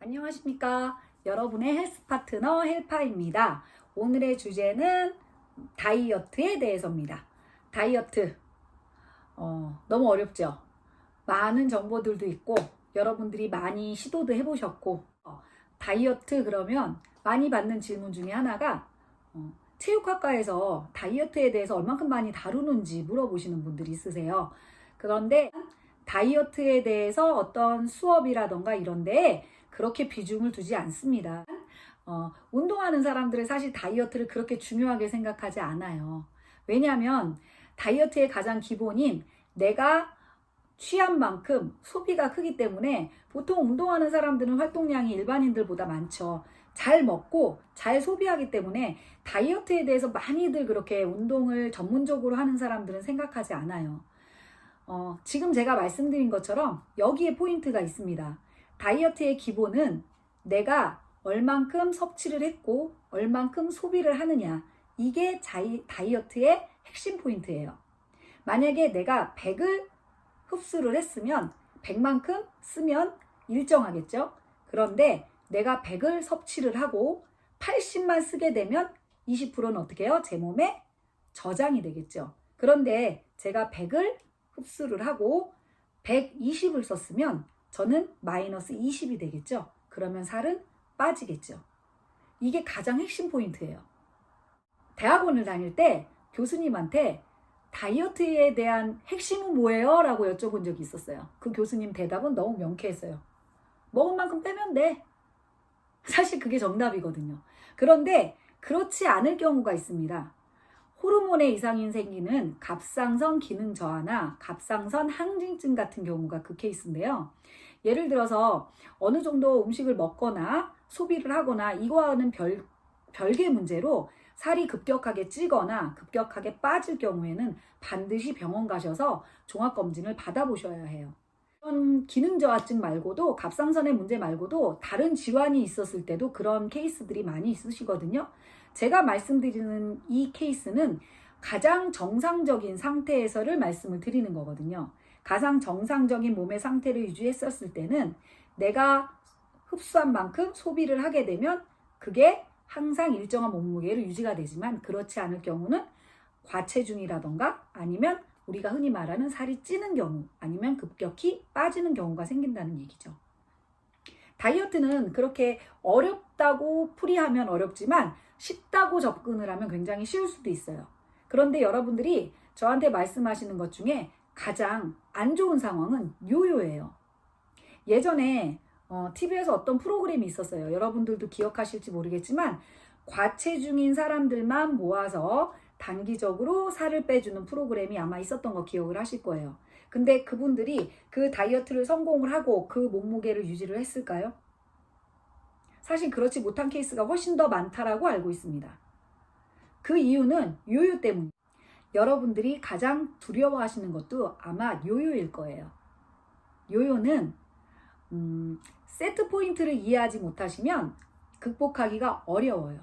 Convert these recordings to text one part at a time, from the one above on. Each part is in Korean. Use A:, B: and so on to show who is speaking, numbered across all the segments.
A: 안녕하십니까. 여러분의 헬스 파트너 헬파입니다. 오늘의 주제는 다이어트에 대해서입니다. 다이어트 너무 어렵죠. 많은 정보들도 있고 여러분들이 많이 시도도 해보셨고 다이어트 그러면 많이 받는 질문 중에 하나가 체육학과에서 다이어트에 대해서 얼만큼 많이 다루는지 물어보시는 분들이 있으세요. 그런데 다이어트에 대해서 어떤 수업이라던가 이런데 그렇게 비중을 두지 않습니다. 운동하는 사람들은 사실 다이어트를 그렇게 중요하게 생각하지 않아요. 왜냐하면 다이어트의 가장 기본인 내가 취한 만큼 소비가 크기 때문에 보통 운동하는 사람들은 활동량이 일반인들보다 많죠. 잘 먹고 잘 소비하기 때문에 다이어트에 대해서 많이들 그렇게 운동을 전문적으로 하는 사람들은 생각하지 않아요. 지금 제가 말씀드린 것처럼 여기에 포인트가 있습니다. 다이어트의 기본은 내가 얼만큼 섭취를 했고 얼만큼 소비를 하느냐, 이게 다이어트의 핵심 포인트예요. 만약에 내가 100을 흡수를 했으면 100만큼 쓰면 일정하겠죠. 그런데 내가 100을 섭취를 하고 80만 쓰게 되면 20%는 어떻게 해요? 제 몸에 저장이 되겠죠. 그런데 제가 100을 흡수를 하고 120을 썼으면 저는 마이너스 20이 되겠죠. 그러면 살은 빠지겠죠. 이게 가장 핵심 포인트예요. 대학원을 다닐 때 교수님한테 다이어트에 대한 핵심은 뭐예요? 라고 여쭤본 적이 있었어요. 그 교수님 대답은 너무 명쾌했어요. 먹은 만큼 빼면 돼. 사실 그게 정답이거든요. 그런데 그렇지 않을 경우가 있습니다. 호르몬의 이상이 생기는 갑상선 기능 저하나 갑상선 항진증 같은 경우가 그 케이스인데요. 예를 들어서 어느 정도 음식을 먹거나 소비를 하거나 이거와는 별개 문제로 살이 급격하게 찌거나 급격하게 빠질 경우에는 반드시 병원 가셔서 종합검진을 받아보셔야 해요. 이런 기능 저하증 말고도 갑상선의 문제 말고도 다른 질환이 있었을 때도 그런 케이스들이 많이 있으시거든요. 제가 말씀드리는 이 케이스는 가장 정상적인 상태에서를 말씀을 드리는 거거든요. 가장 정상적인 몸의 상태를 유지했었을 때는 내가 흡수한 만큼 소비를 하게 되면 그게 항상 일정한 몸무게로 유지가 되지만 그렇지 않을 경우는 과체중이라던가 아니면 우리가 흔히 말하는 살이 찌는 경우 아니면 급격히 빠지는 경우가 생긴다는 얘기죠. 다이어트는 그렇게 어렵다고 풀이하면 어렵지만 쉽다고 접근을 하면 굉장히 쉬울 수도 있어요. 그런데 여러분들이 저한테 말씀하시는 것 중에 가장 안 좋은 상황은 요요예요. 예전에 TV에서 어떤 프로그램이 있었어요. 여러분들도 기억하실지 모르겠지만 과체중인 사람들만 모아서 단기적으로 살을 빼주는 프로그램이 아마 있었던 거 기억을 하실 거예요. 근데 그분들이 그 다이어트를 성공을 하고 그 몸무게를 유지를 했을까요? 사실 그렇지 못한 케이스가 훨씬 더 많다라고 알고 있습니다. 그 이유는 요요 때문에 여러분들이 가장 두려워하시는 것도 아마 요요일 거예요. 요요는 세트 포인트를 이해하지 못하시면 극복하기가 어려워요.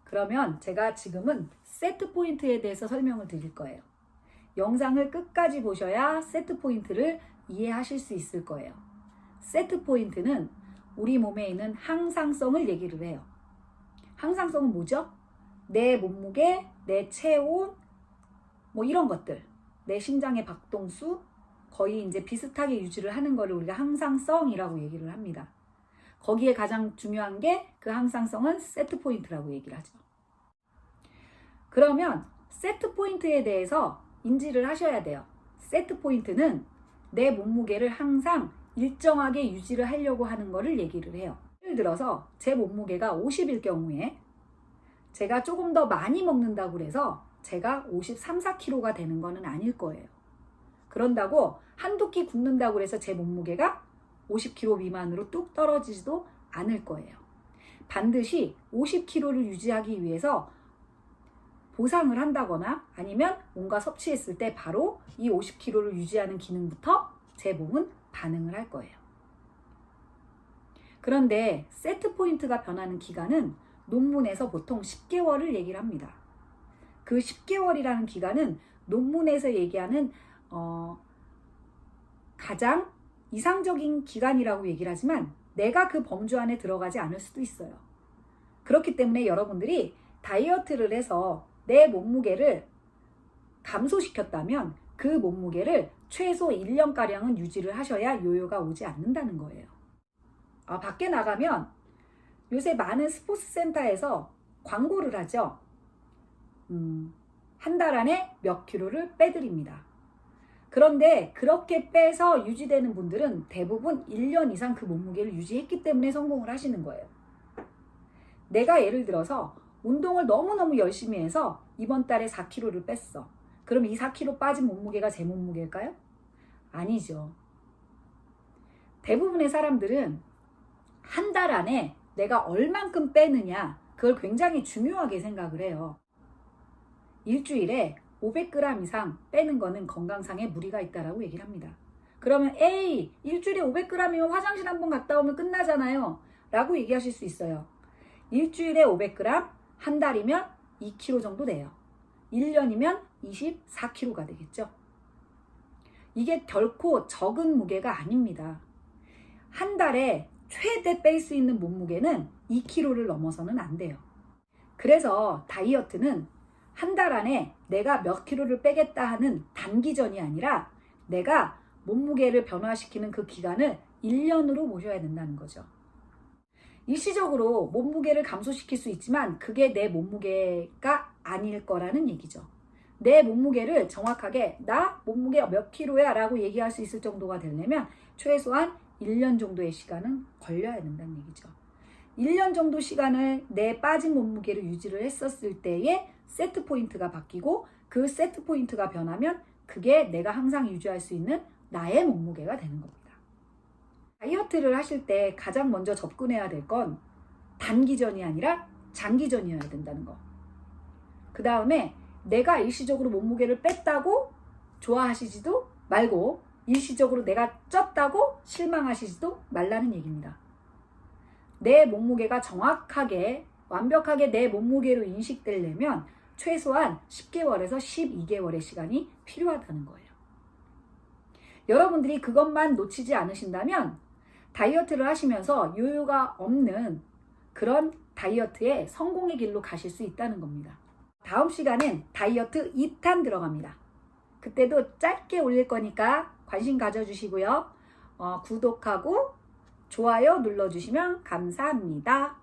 A: 그러면 제가 지금은 세트 포인트에 대해서 설명을 드릴 거예요. 영상을 끝까지 보셔야 세트 포인트를 이해하실 수 있을 거예요. 세트 포인트는 우리 몸에 있는 항상성을 얘기를 해요. 항상성은 뭐죠? 내 몸무게, 내 체온, 뭐 이런 것들, 내 심장의 박동수, 거의 이제 비슷하게 유지를 하는 거를 우리가 항상성이라고 얘기를 합니다. 거기에 가장 중요한 게 그 항상성은 세트 포인트라고 얘기를 하죠. 그러면 세트 포인트에 대해서 인지를 하셔야 돼요. 세트 포인트는 내 몸무게를 항상 일정하게 유지를 하려고 하는 거를 얘기를 해요. 예를 들어서 제 몸무게가 50일 경우에 제가 조금 더 많이 먹는다고 해서 제가 53, 4kg가 되는 거는 아닐 거예요. 그런다고 한두 끼 굶는다고 해서 제 몸무게가 50kg 미만으로 뚝 떨어지지도 않을 거예요. 반드시 50kg를 유지하기 위해서 보상을 한다거나 아니면 뭔가 섭취했을 때 바로 이 50kg를 유지하는 기능부터 제 몸은 반응을 할 거예요. 그런데 세트 포인트가 변하는 기간은 논문에서 보통 10개월을 얘기를 합니다. 그 10개월이라는 기간은 논문에서 얘기하는 가장 이상적인 기간이라고 얘기를 하지만 내가 그 범주 안에 들어가지 않을 수도 있어요. 그렇기 때문에 여러분들이 다이어트를 해서 내 몸무게를 감소시켰다면 그 몸무게를 최소 1년가량은 유지를 하셔야 요요가 오지 않는다는 거예요. 밖에 나가면 요새 많은 스포츠 센터에서 광고를 하죠. 한 달 안에 몇 킬로를 빼드립니다. 그런데 그렇게 빼서 유지되는 분들은 대부분 1년 이상 그 몸무게를 유지했기 때문에 성공을 하시는 거예요. 내가 예를 들어서 운동을 너무너무 열심히 해서 이번 달에 4kg를 뺐어. 그럼 이 4kg 빠진 몸무게가 제 몸무게일까요? 아니죠. 대부분의 사람들은 한 달 안에 내가 얼만큼 빼느냐, 그걸 굉장히 중요하게 생각을 해요. 일주일에 500g 이상 빼는 거는 건강상에 무리가 있다라고 얘기를 합니다. 그러면 에이, 일주일에 500g이면 화장실 한번 갔다 오면 끝나잖아요 라고 얘기하실 수 있어요. 일주일에 500g, 한 달이면 2kg 정도 돼요. 1년이면 24kg가 되겠죠. 이게 결코 적은 무게가 아닙니다. 한 달에 최대 뺄 수 있는 몸무게는 2kg를 넘어서는 안 돼요. 그래서 다이어트는 한 달 안에 내가 몇 킬로를 빼겠다 하는 단기전이 아니라 내가 몸무게를 변화시키는 그 기간을 1년으로 모셔야 된다는 거죠. 일시적으로 몸무게를 감소시킬 수 있지만 그게 내 몸무게가 아닐 거라는 얘기죠. 내 몸무게를 정확하게 나 몸무게 몇 킬로야 라고 얘기할 수 있을 정도가 되려면 최소한 1년 정도의 시간은 걸려야 된다는 얘기죠. 1년 정도 시간을 내 빠진 몸무게를 유지를 했었을 때에 세트 포인트가 바뀌고 그 세트 포인트가 변하면 그게 내가 항상 유지할 수 있는 나의 몸무게가 되는 겁니다. 다이어트를 하실 때 가장 먼저 접근해야 될 건 단기전이 아니라 장기전이어야 된다는 거. 그 다음에 내가 일시적으로 몸무게를 뺐다고 좋아하시지도 말고 일시적으로 내가 쪘다고 실망하시지도 말라는 얘기입니다. 내 몸무게가 정확하게 완벽하게 내 몸무게로 인식되려면 최소한 10개월에서 12개월의 시간이 필요하다는 거예요. 여러분들이 그것만 놓치지 않으신다면 다이어트를 하시면서 요요가 없는 그런 다이어트의 성공의 길로 가실 수 있다는 겁니다. 다음 시간엔 다이어트 2탄 들어갑니다. 그때도 짧게 올릴 거니까 관심 가져주시고요. 구독하고 좋아요 눌러주시면 감사합니다.